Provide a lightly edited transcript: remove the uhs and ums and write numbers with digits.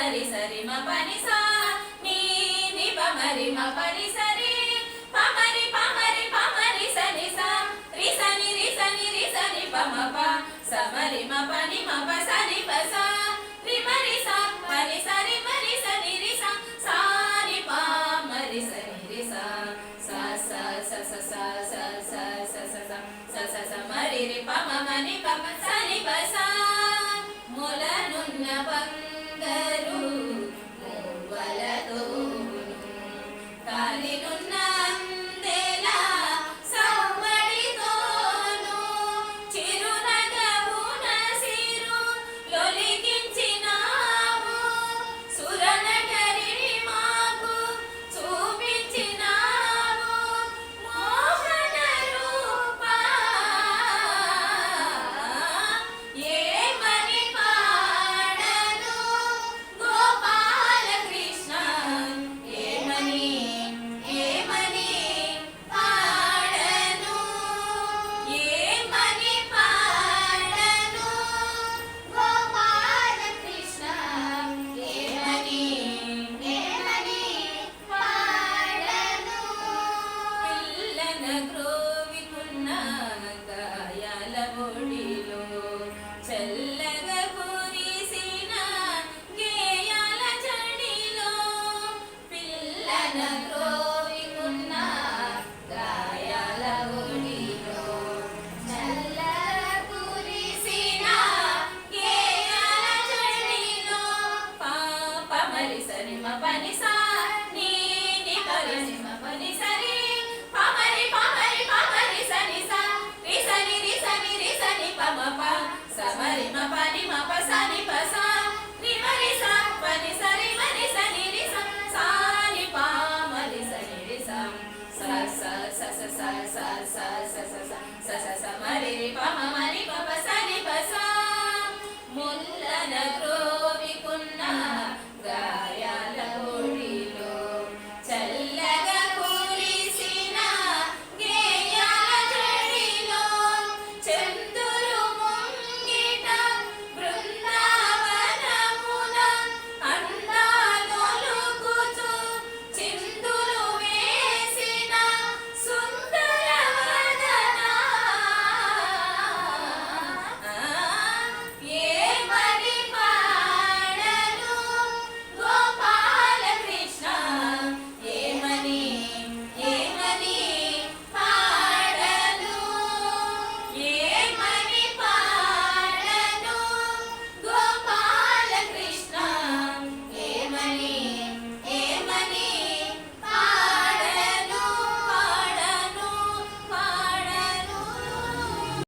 మరి సరి మ పని సా నీ ని ప మరి మ పని సరి పమరి పమరి పమరి సని సా రి సని రి సని రి సని ప మ ప సమరి మ పని మ ప సని ప సా రి మరి సా పని సరి మరి సని రి సా సా రి ప మరి సని రి సా సా సా స స సా సా సా స స స స స స మరి రి ప మ మని ప మ సని ప సా మొలనున్న బంగరు మూవలతోను కాలినున్న అందెల సవ్వడితోను చిరునగవున సిరు లొలికించినావు సురనగరిని మాకు చూపించినావు మోహన రూపా ఏమని పాడను గోపాల కృష్ణ ఏమని పాడను ఏమని పాడను గోపాల కృష్ణ ఏమని పాడను పిల్లన గ్రోవికున్న గాయాల ఒడిలో చల్లగా కురిసిన గేయాల జడిలో పిల్లన గ్రోవికున్న గాయాల ఒడిలో చల్లగా కురిసిన గేయాల జడిలో పాప మరి సరి మ పని సా